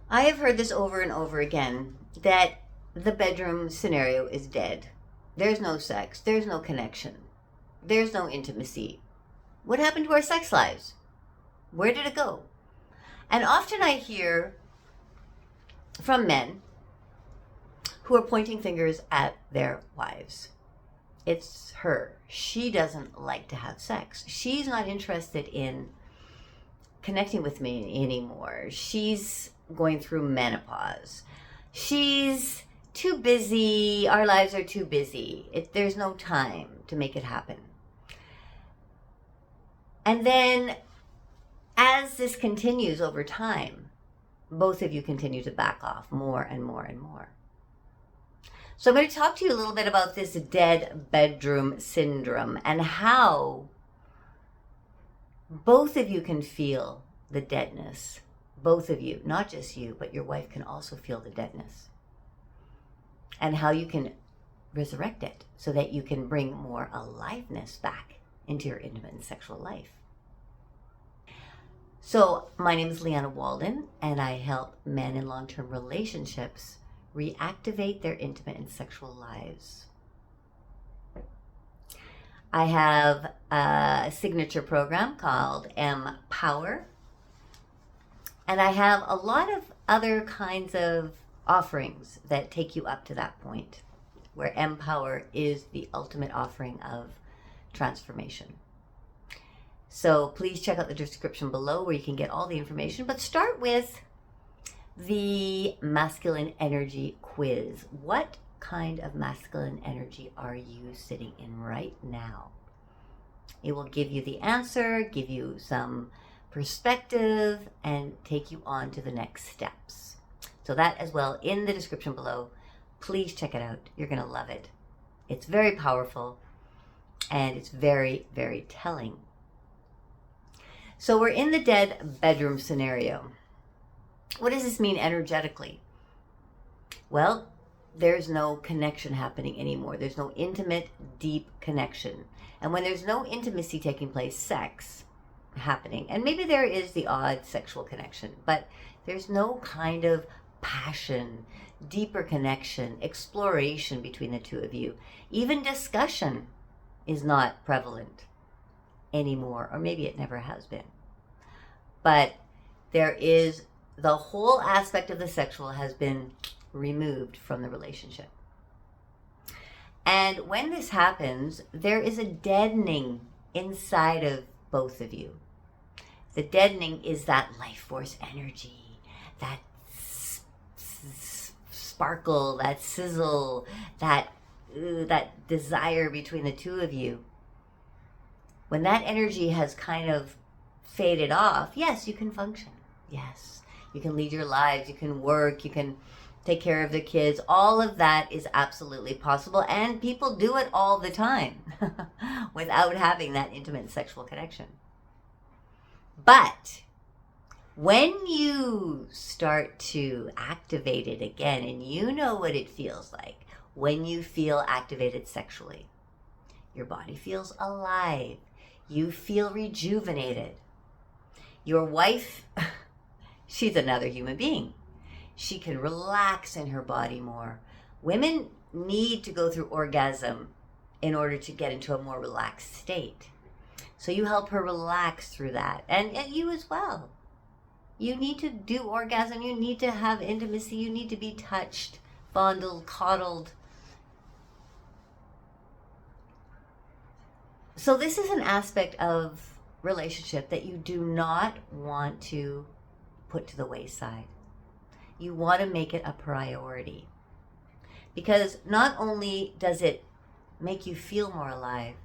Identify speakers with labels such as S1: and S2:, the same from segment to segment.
S1: I have heard this over and over again that the bedroom scenario is dead. There's no sex, there's no connection, there's no intimacy. What happened to our sex lives? Where did it go? And often I hear from men who are pointing fingers at their wives. It's her. She doesn't like to have sex. She's not interested in connecting with me anymore. She's going through menopause. She's too busy. Our lives are too busy. There's no time to make it happen. And then as this continues over time, both of you continue to back off more and more and more. So I'm going to talk to you a little bit about this dead bedroom syndrome and how both of you can feel the deadness. Both of you, not just you, but your wife can also feel the deadness. And how you can resurrect it so that you can bring more aliveness back into your intimate and sexual life. So my name is Lianna Walden, and I help men in long-term relationships reactivate their intimate and sexual lives. I have a signature program called Empower, and I have a lot of other kinds of offerings that take you up to that point, where Empower is the ultimate offering of transformation. So please check out the description below where you can get all the information, but start with the masculine energy quiz. What kind of masculine energy are you sitting in right now? It will give you the answer, give you some perspective, and take you on to the next steps. So that as well in the description below. Please check it out. You're going to love it. It's very powerful and it's very, very telling. So we're in the dead bedroom scenario. What does this mean energetically? Well, there's no connection happening anymore. There's no intimate, deep connection. And when there's no intimacy taking place, sex happening, and maybe there is the odd sexual connection, but there's no kind of passion, deeper connection, exploration between the two of you. Even discussion is not prevalent anymore, or maybe it never has been. But there is the whole aspect of the sexual has been removed from the relationship. And when this happens, there is a deadening inside of both of you. The deadening is that life force energy, that sparkle, that sizzle, that desire between the two of you. When that energy has kind of faded off, yes, you can function. Yes, you can lead your lives, you can work, you can take care of the kids. All of that is absolutely possible, and people do it all the time without having that intimate sexual connection. But when you start to activate it again, and you know what it feels like when you feel activated sexually, your body feels alive. You feel rejuvenated. Your wife, she's another human being. She can relax in her body more. Women need to go through orgasm in order to get into a more relaxed state. So you help her relax through that. And you as well. You need to do orgasm. You need to have intimacy. You need to be touched, fondled, coddled. So this is an aspect of relationship that you do not want to put to the wayside. You want to make it a priority. Because not only does it make you feel more alive,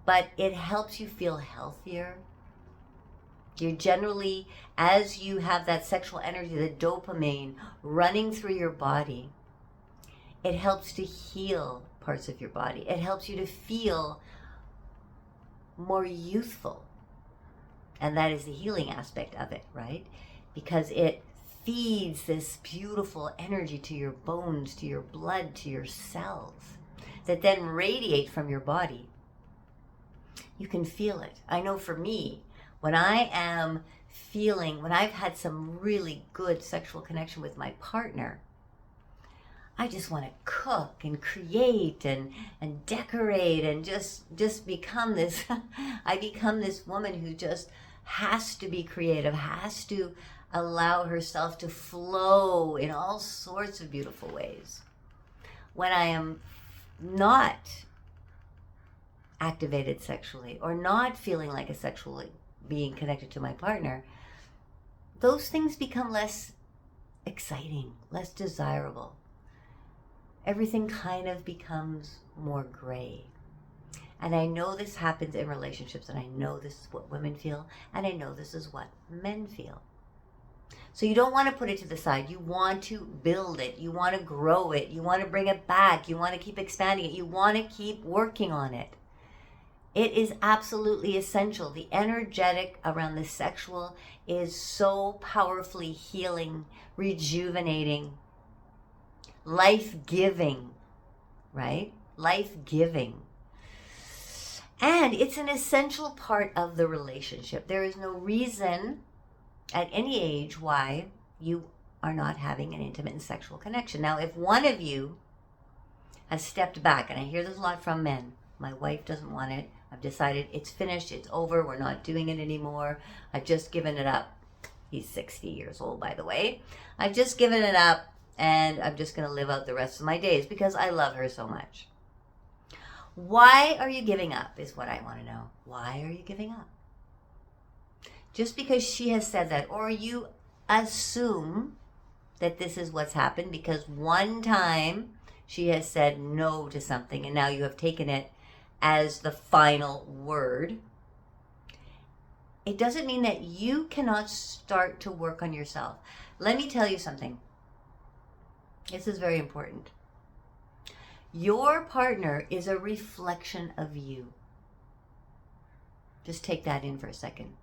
S1: but it helps you feel healthier. You're generally, as you have that sexual energy, the dopamine running through your body, it helps to heal parts of your body. It helps you to feel more youthful. And that is the healing aspect of it, right? Because it feeds this beautiful energy to your bones, to your blood, to your cells that then radiate from your body. You can feel it. I know for me, when I am feeling, when I've had some really good sexual connection with my partner, I just want to cook and create and decorate and just become this, I become this woman who just has to be creative, has to allow herself to flow in all sorts of beautiful ways. When I am not activated sexually or not feeling like a sexually being connected to my partner, those things become less exciting, less desirable. Everything kind of becomes more gray. And I know this happens in relationships, and I know this is what women feel, and I know this is what men feel. So you don't want to put it to the side. You want to build it. You want to grow it. You want to bring it back. You want to keep expanding it. You want to keep working on it. It is absolutely essential. The energetic around the sexual is so powerfully healing, rejuvenating, life-giving, right? Life-giving. And it's an essential part of the relationship. There is no reason at any age why you are not having an intimate and sexual connection. Now, if one of you has stepped back, and I hear this a lot from men, my wife doesn't want it, I've decided it's finished, it's over, we're not doing it anymore, I've just given it up. He's 60 years old, by the way. I've just given it up, and I'm just going to live out the rest of my days because I love her so much. Why are you giving up is what I want to know. Why are you giving up? Just because she has said that, or you assume that this is what's happened because one time she has said no to something and now you have taken it as the final word. It doesn't mean that you cannot start to work on yourself. Let me tell you something. This is very important. Your partner is a reflection of you. Just take that in for a second.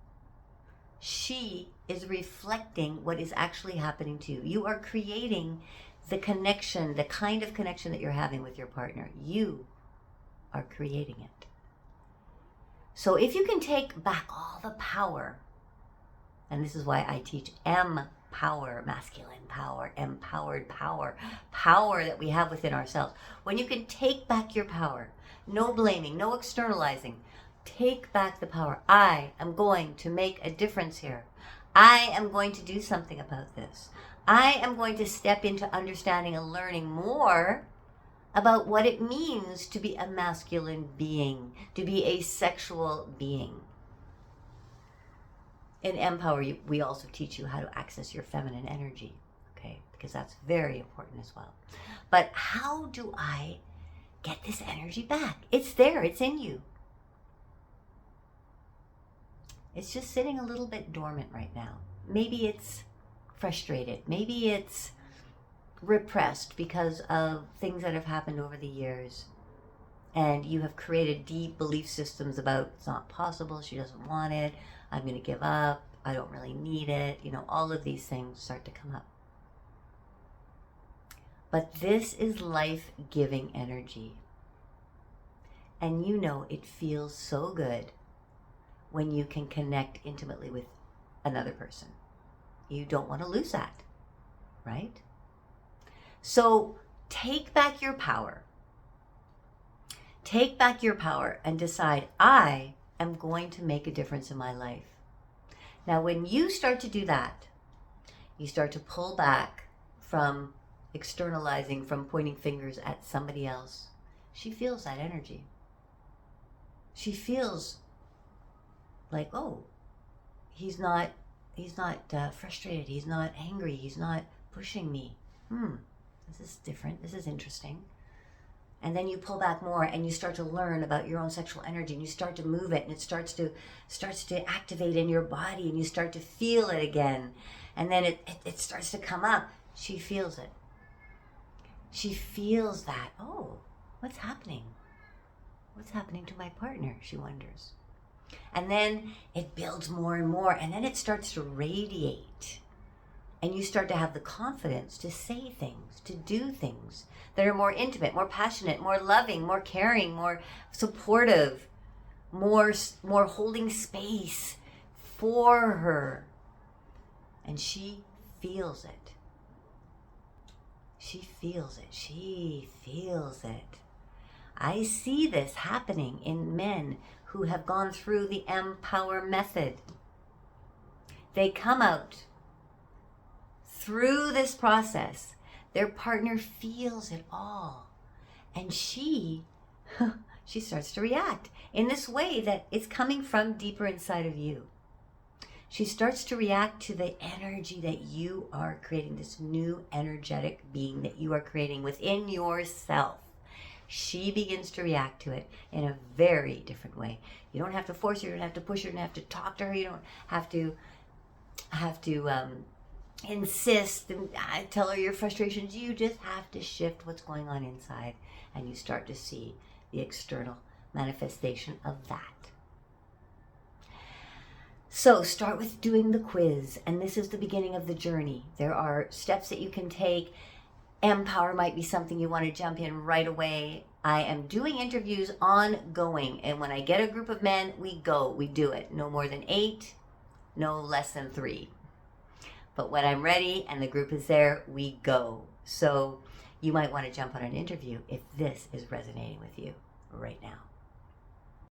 S1: She is reflecting what is actually happening to you. You are creating the connection, the kind of connection that you're having with your partner. You are creating it. So if you can take back all the power, and this is why I teach power, masculine power, empowered power, power that we have within ourselves. When you can take back your power, no blaming, no externalizing, take back the power. I am going to make a difference here. I am going to do something about this. I am going to step into understanding and learning more about what it means to be a masculine being, to be a sexual being. In Empower, we also teach you how to access your feminine energy, okay? Because that's very important as well. But how do I get this energy back? It's there, it's in you. It's just sitting a little bit dormant right now. Maybe it's frustrated. Maybe it's repressed because of things that have happened over the years. And you have created deep belief systems about it's not possible, she doesn't want it, I'm going to give up, I don't really need it. You know, all of these things start to come up. But this is life-giving energy. And you know it feels so good when you can connect intimately with another person. You don't want to lose that, right? So take back your power. Take back your power and decide, I am going to make a difference in my life. Now, when you start to do that, you start to pull back from externalizing, from pointing fingers at somebody else. She feels that energy. She feels like, oh, he's not frustrated. He's not angry. He's not pushing me. This is different. This is interesting. And then you pull back more and you start to learn about your own sexual energy and you start to move it and it starts to activate in your body and you start to feel it again. And then it starts to come up. She feels it. She feels that, oh, what's happening? What's happening to my partner? She wonders. And then it builds more and more and then it starts to radiate. And you start to have the confidence to say things, to do things that are more intimate, more passionate, more loving, more caring, more supportive, more holding space for her. And she feels it. She feels it. She feels it. I see this happening in men who have gone through the Empower method. They come out through this process. Their partner feels it all. And she starts to react in this way that it's coming from deeper inside of you. She starts to react to the energy that you are creating, this new energetic being that you are creating within yourself. She begins to react to it in a very different way. You don't have to force her, you don't have to push her, you don't have to talk to her, you don't have to insist and tell her your frustrations. You just have to shift what's going on inside, and you start to see the external manifestation of that. So start with doing the quiz, and this is the beginning of the journey. There are steps that you can take. Empower might be something you want to jump in right away. I am doing interviews ongoing, and when I get a group of men, we do it. No more than 8, no less than 3. But when I'm ready and the group is there, we go. So you might want to jump on an interview if this is resonating with you right now.